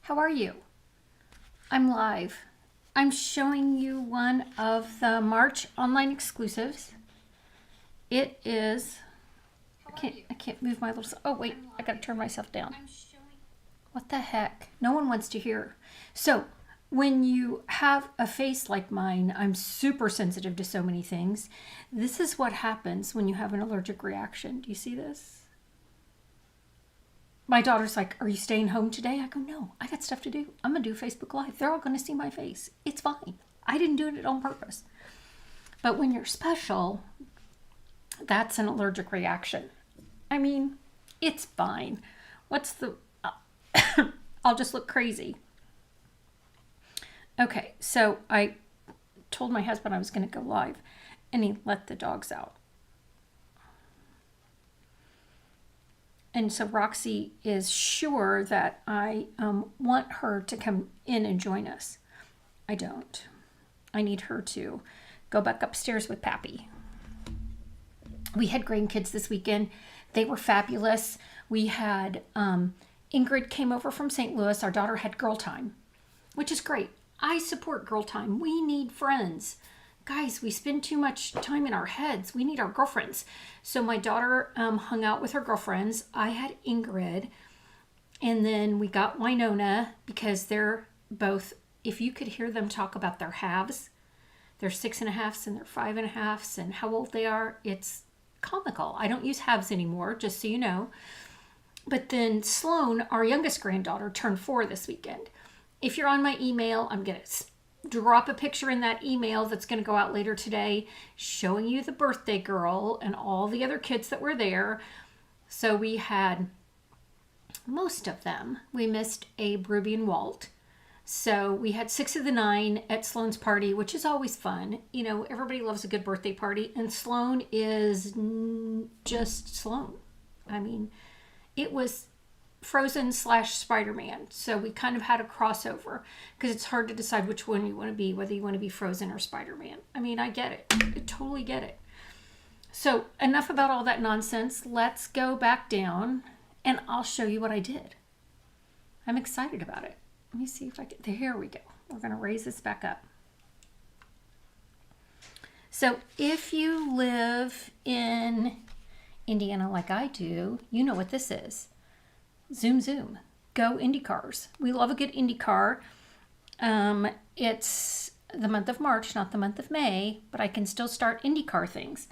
How are you? I'm live. I'm showing you one of the March online exclusives. It is, I can't move my little, oh wait, I gotta turn myself down. What the heck? No one wants to hear. So when you have a face like mine, I'm super sensitive to so many things. This is what happens when you have an allergic reaction. Do you see this? My daughter's like, are you staying home today? I go, no, I got stuff to do. I'm going to do Facebook Live. They're all going to see my face. It's fine. I didn't do it on purpose. But when you're special, that's an allergic reaction. I mean, it's fine. What's the... I'll just look crazy. Okay, so I told my husband I was going to go live, and he let the dogs out. And so Roxy is sure that I want her to come in and join us. I don't. I need her to go back upstairs with Pappy. We had grandkids this weekend. They were fabulous. We had Ingrid came over from St. Louis. Our daughter had girl time, which is great. I support girl time. We need friends. Guys, we spend too much time in our heads. We need our girlfriends. So my daughter hung out with her girlfriends. I had Ingrid. And then we got Winona because they're both, if you could hear them talk about their halves, their 6.5s and their 5.5s and how old they are, it's comical. I don't use halves anymore, just so you know. But then Sloan, our youngest granddaughter, turned 4 this weekend. If you're on my email, I'm going to drop a picture in that email that's going to go out later today showing you the birthday girl and all the other kids that were there. So we had most of them. We missed Abe, Ruby, and Walt. So we had 6 of the 9 at Sloan's party, which is always fun. You know, everybody loves a good birthday party, and Sloan is just Sloan. I mean, it was Frozen / Spider-Man. So we kind of had a crossover because it's hard to decide which one you want to be, whether you want to be Frozen or Spider-Man. I mean, I get it. I totally get it. So enough about all that nonsense. Let's go back down and I'll show you what I did. I'm excited about it. Let me see if I can. Here we go. We're going to raise this back up. So if you live in Indiana like I do, you know what this is. Zoom, zoom. Go Indy cars. We love a good Indy car. It's the month of March, not the month of May, but I can still start Indy car things.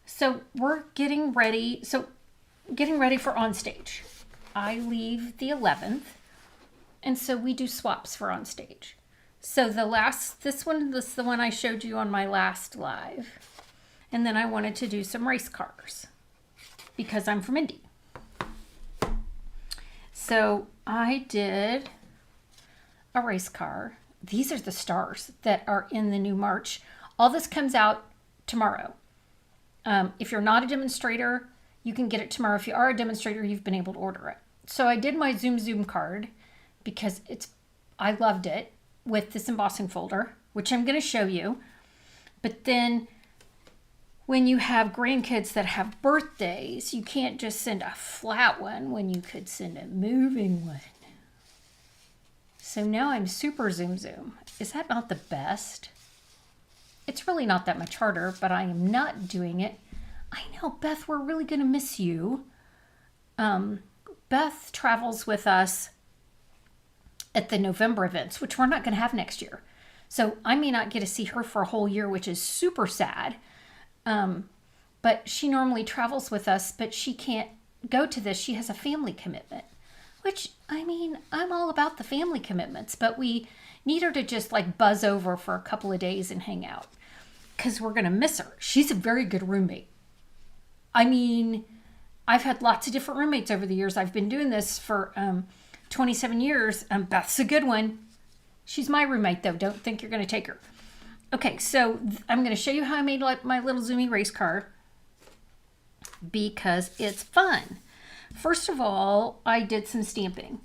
So we're getting ready. So getting ready for on stage. I leave the 11th, and so we do swaps for on stage. So this is the one I showed you on my last live, and then I wanted to do some race cars because I'm from Indy. So I did a race car. These are the stars that are in the new March. All this comes out tomorrow. If you're not a demonstrator, you can get it tomorrow. If you are a demonstrator, you've been able to order it. So I did my Zoom Zoom card because I loved it with this embossing folder, which I'm going to show you. But then when you have grandkids that have birthdays, you can't just send a flat one when you could send a moving one. So now I'm super zoom zoom. Is that not the best? It's really not that much harder, but I am not doing it. I know, Beth, we're really going to miss you. Beth travels with us at the November events, which we're not going to have next year. So I may not get to see her for a whole year, which is super sad. But she normally travels with us, but she can't go to this. She has a family commitment, which, I mean, I'm all about the family commitments, but we need her to just like buzz over for a couple of days and hang out because we're going to miss her. She's a very good roommate. I mean, I've had lots of different roommates over the years. I've been doing this for 27 years. Beth's a good one. She's my roommate, though. Don't think you're going to take her. Okay, so I'm going to show you how I made my little zoomy race car because it's fun. First of all, I did some stamping.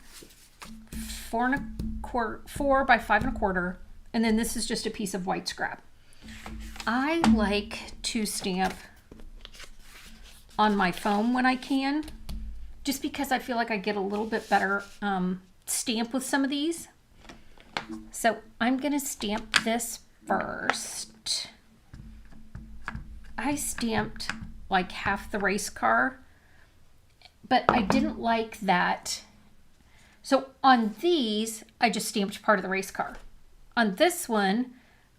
4 by 5.25, and then this is just a piece of white scrap. I like to stamp on my foam when I can, just because I feel like I get a little bit better stamp with some of these. So I'm going to stamp this first. I stamped like half the race car, but I didn't like that. So on these, I just stamped part of the race car. On this one,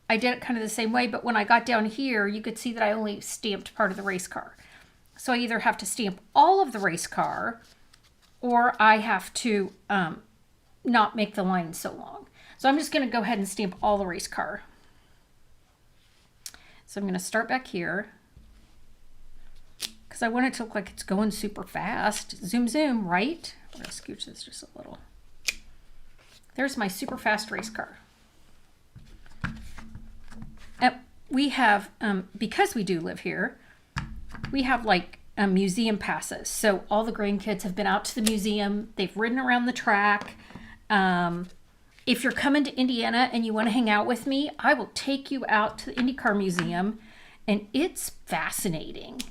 I did it kind of the same way, but when I got down here, you could see that I only stamped part of the race car. So I either have to stamp all of the race car, or I have to not make the line so long. So I'm just going to go ahead and stamp all the race car. So I'm going to start back here because I want it to look like it's going super fast. Zoom, zoom, right? I'm going to scooch this just a little. There's my super fast race car. We have, because we do live here, we have like museum passes. So all the grandkids have been out to the museum. They've ridden around the track. If you're coming to Indiana and you want to hang out with me, I will take you out to the IndyCar Museum, and it's fascinating.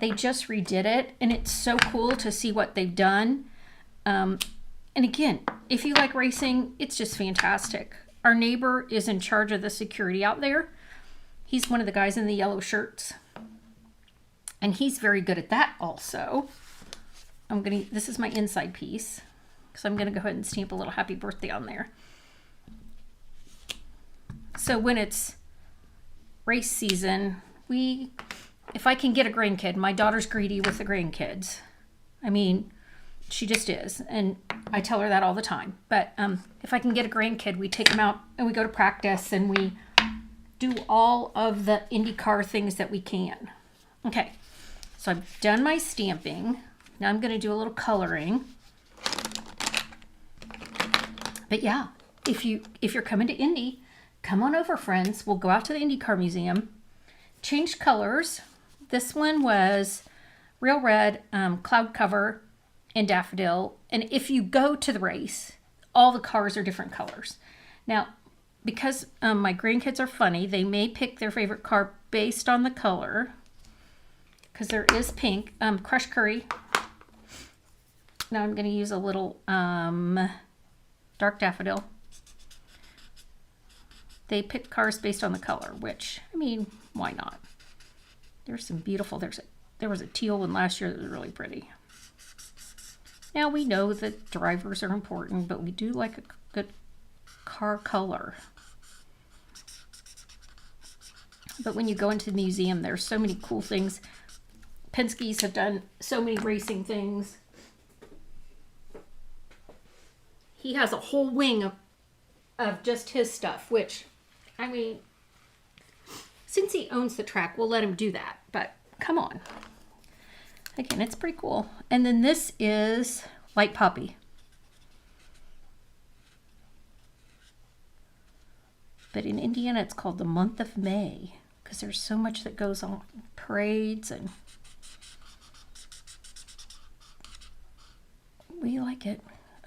They just redid it, and it's so cool to see what they've done. And again, if you like racing, it's just fantastic. Our neighbor is in charge of the security out there. He's one of the guys in the yellow shirts, and he's very good at that also. This is my inside piece. So I'm going to go ahead and stamp a little happy birthday on there. So when it's race season, if I can get a grandkid, my daughter's greedy with the grandkids. I mean, she just is. And I tell her that all the time. But if I can get a grandkid, we take them out and we go to practice and we do all of the IndyCar things that we can. Okay, so I've done my stamping. Now I'm going to do a little coloring. But yeah, if you're coming to Indy, come on over, friends. We'll go out to the IndyCar Museum. Change colors. This one was real red, cloud cover, and daffodil. And if you go to the race, all the cars are different colors. Now, because my grandkids are funny, they may pick their favorite car based on the color. Because there is pink, crushed curry. Now I'm going to use a little dark daffodil. They pick cars based on the color, which, I mean, why not? There's some beautiful, there was a teal one last year that was really pretty. Now we know that drivers are important, but we do like a good car color. But when you go into the museum, there's so many cool things. Penske's have done so many racing things. He has a whole wing of just his stuff, which, I mean, since he owns the track, we'll let him do that. But come on. Again, it's pretty cool. And then this is White Poppy. But in Indiana, it's called the month of May because there's so much that goes on. Parades and we like it.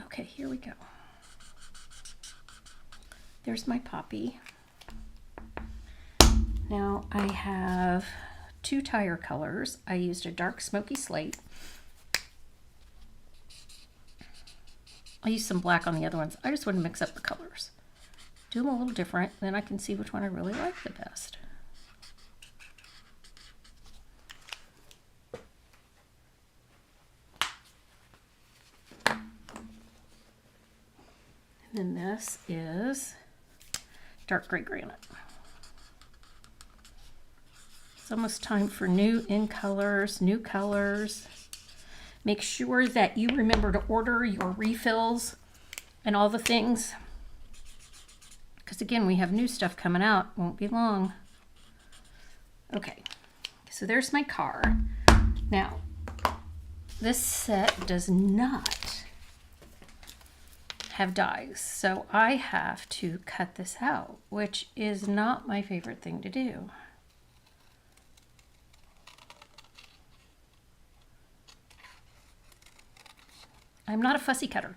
Okay, here we go. There's my poppy. Now I have 2 tire colors. I used a dark smoky slate. I used some black on the other ones. I just want to mix up the colors. Do them a little different, then I can see which one I really like the best. And then this is dark gray granite. It's almost time for new in colors, new colors. Make sure that you remember to order your refills and all the things. Because again, we have new stuff coming out. Won't be long. Okay, so there's my car. Now, this set does not have dies, so I have to cut this out, which is not my favorite thing to do. I'm not a fussy cutter.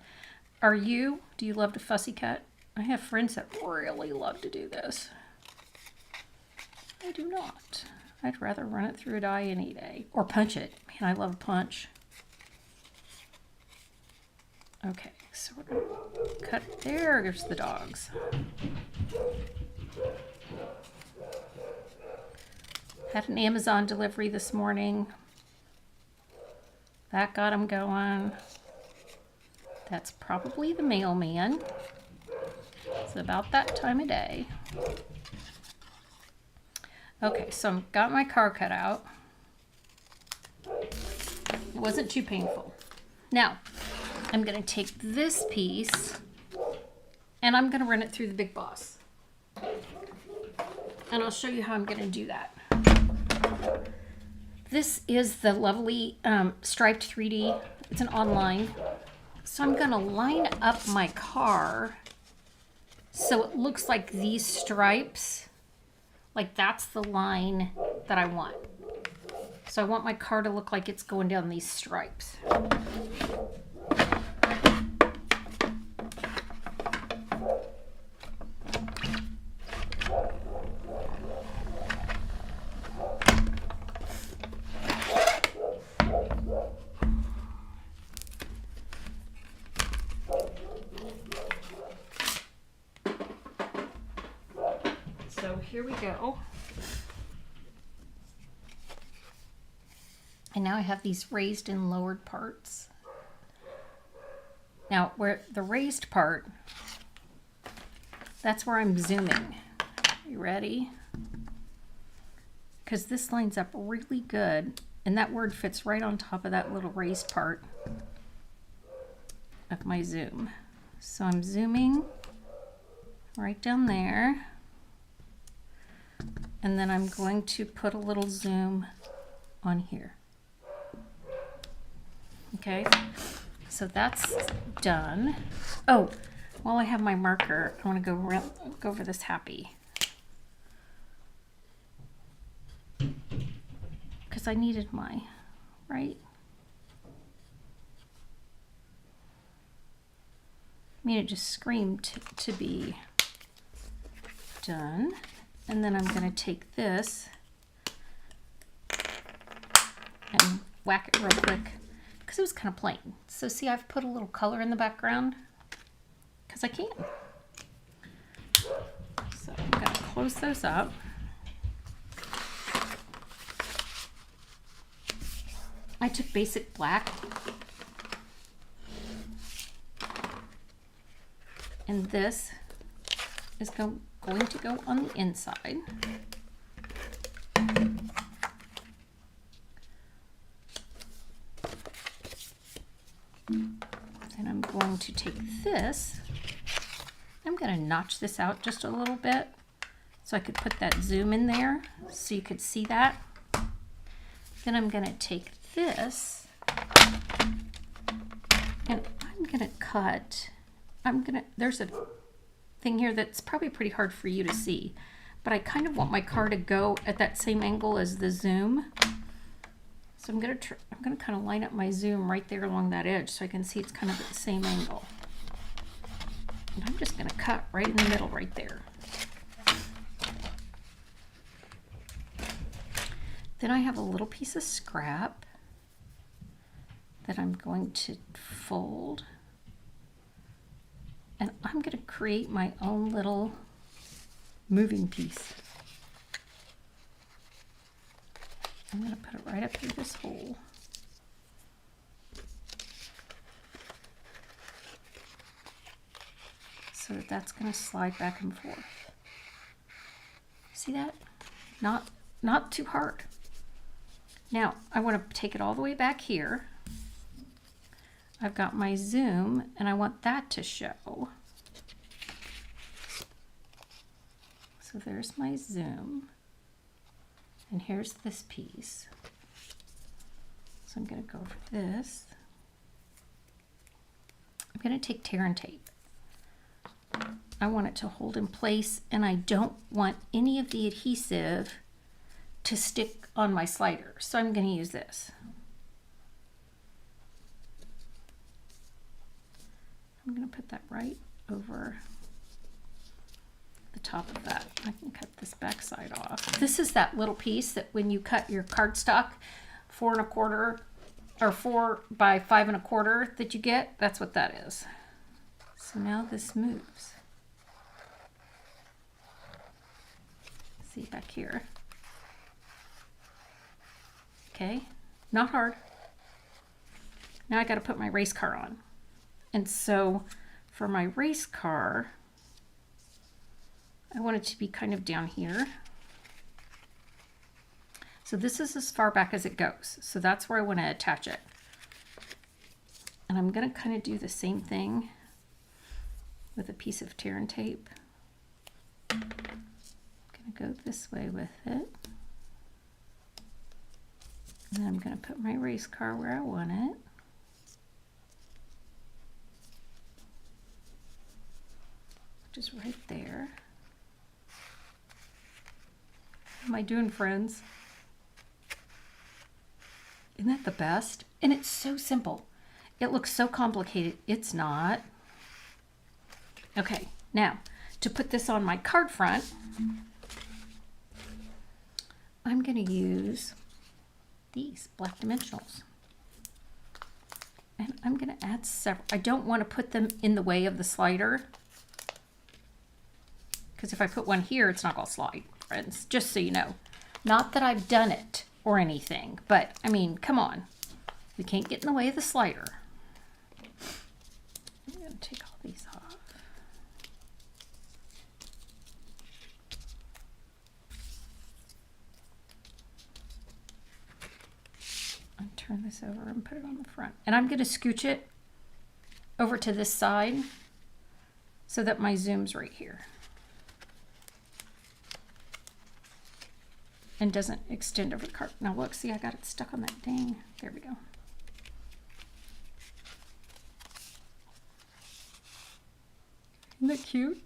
Are you? Do you love to fussy cut? I have friends that really love to do this. I do not. I'd rather run it through a die any day. Or punch it. Man, I love a punch. Okay, So we're going to cut, there's the dogs. Had an Amazon delivery this morning. That got them going. That's probably the mailman. It's about that time of day. Okay, so I've got my car cut out. It wasn't too painful. Now, I'm going to take this piece and I'm going to run it through the Big Boss. And I'll show you how I'm going to do that. This is the lovely striped 3D. It's an online. So I'm going to line up my car so it looks like these stripes. Like that's the line that I want. So I want my car to look like it's going down these stripes. So here we go. And now I have these raised and lowered parts. Now, where the raised part, that's where I'm zooming. You ready? Because this lines up really good, and that word fits right on top of that little raised part of my zoom. So I'm zooming right down there. And then I'm going to put a little zoom on here. Okay, so that's done. Oh, while I have my marker, I want to go over this happy. Because I needed my, right? I mean, it just screamed to be done. And then I'm going to take this and whack it real quick because it was kind of plain. So see, I've put a little color in the background because I can. So I'm going to close those up. I took basic black and this is going to go on the inside. Then I'm going to take this. I'm going to notch this out just a little bit so I could put that zoom in there so you could see that. Then I'm going to take this and I'm going to cut. There's a thing here that's probably pretty hard for you to see, but I kind of want my car to go at that same angle as the zoom. So I'm gonna kind of line up my zoom right there along that edge so I can see it's kind of at the same angle. And I'm just gonna cut right in the middle right there. Then I have a little piece of scrap that I'm going to fold. And I'm going to create my own little moving piece. I'm going to put it right up through this hole. So that that's going to slide back and forth. See that? Not too hard. Now, I want to take it all the way back here. I've got my zoom and I want that to show. So there's my zoom and here's this piece. So I'm going to go for this. I'm going to take tear and tape. I want it to hold in place and I don't want any of the adhesive to stick on my slider. So I'm going to use this. I'm going to put that right over the top of that. I can cut this back side off. This is that little piece that when you cut your cardstock 4 1/4 or 4 by 5 1/4 that you get, that's what that is. So now this moves. See back here. Okay, not hard. Now I got to put my race car on. And so for my race car, I want it to be kind of down here. So this is as far back as it goes. So that's where I want to attach it. And I'm going to kind of do the same thing with a piece of tear and tape. I'm going to go this way with it. And then I'm going to put my race car where I want it. Which is right there. How am I doing, friends? Isn't that the best? And it's so simple. It looks so complicated. It's not. Okay, now to put this on my card front, I'm going to use these black dimensionals. And I'm going to add several. I don't want to put them in the way of the slider, because if I put one here, it's not going to slide, friends, just so you know. Not that I've done it or anything, but I mean, come on. We can't get in the way of the slider. I'm going to take all these off. And turn this over and put it on the front. And I'm going to scooch it over to this side so that my zoom's right here. And doesn't extend over the card. Now look, see, I got it stuck on that dang. There we go. Isn't that cute?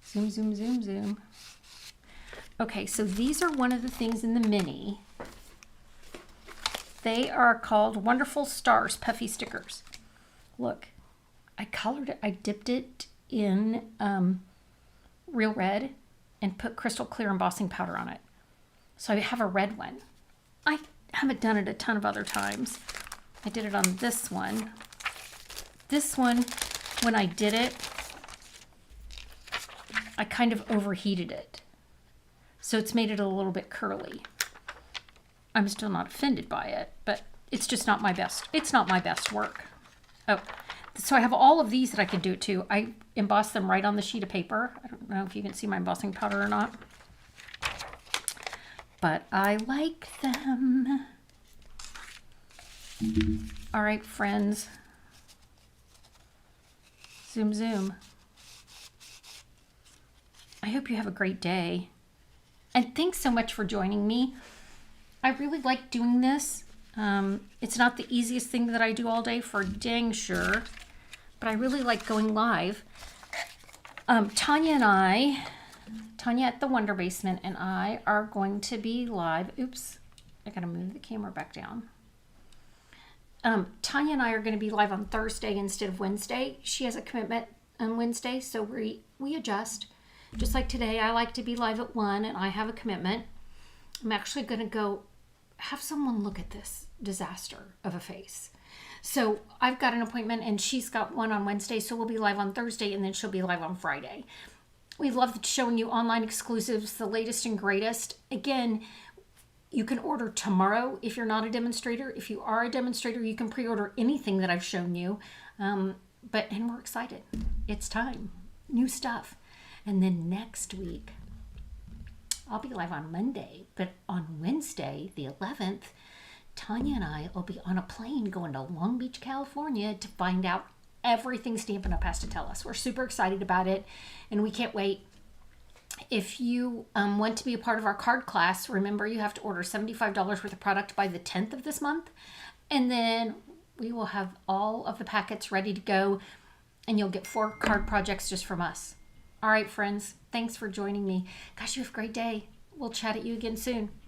Zoom, zoom, zoom, zoom. Okay, so these are one of the things in the mini. They are called Wonderful Stars Puffy Stickers. Look, I colored it, I dipped it in real red and put crystal clear embossing powder on it. So I have a red one. I haven't done it a ton of other times. I did it on this one. This one, when I did it, I kind of overheated it. So it's made it a little bit curly. I'm still not offended by it, but it's just not my best. It's not my best work. Oh, so I have all of these that I could do it to. I embossed them right on the sheet of paper. I don't know if you can see my embossing powder or not, but I like them. All right, friends. Zoom, zoom. I hope you have a great day. And thanks so much for joining me. I really like doing this. It's not the easiest thing that I do all day, for dang sure, but I really like going live. Tanya at the Wonder Basement and I are going to be live. Oops, I gotta move the camera back down. Tanya and I are going to be live on Thursday instead of Wednesday. She has a commitment on Wednesday, so we adjust. Just like today, I like to be live at 1 and I have a commitment. I'm actually going to go have someone look at this disaster of a face. So I've got an appointment and she's got one on Wednesday, so we'll be live on Thursday and then she'll be live on Friday. We love showing you online exclusives, the latest and greatest. Again, you can order tomorrow if you're not a demonstrator. If you are a demonstrator, you can pre-order anything that I've shown you. And we're excited. It's time. New stuff. And then next week, I'll be live on Monday. But on Wednesday, the 11th, Tanya and I will be on a plane going to Long Beach, California to find out everything Stampin' Up! Has to tell us. We're super excited about it, and we can't wait. If you want to be a part of our card class, remember you have to order $75 worth of product by the 10th of this month. And then we will have all of the packets ready to go. And you'll get 4 card projects just from us. All right, friends. Thanks for joining me. Gosh, you have a great day. We'll chat at you again soon.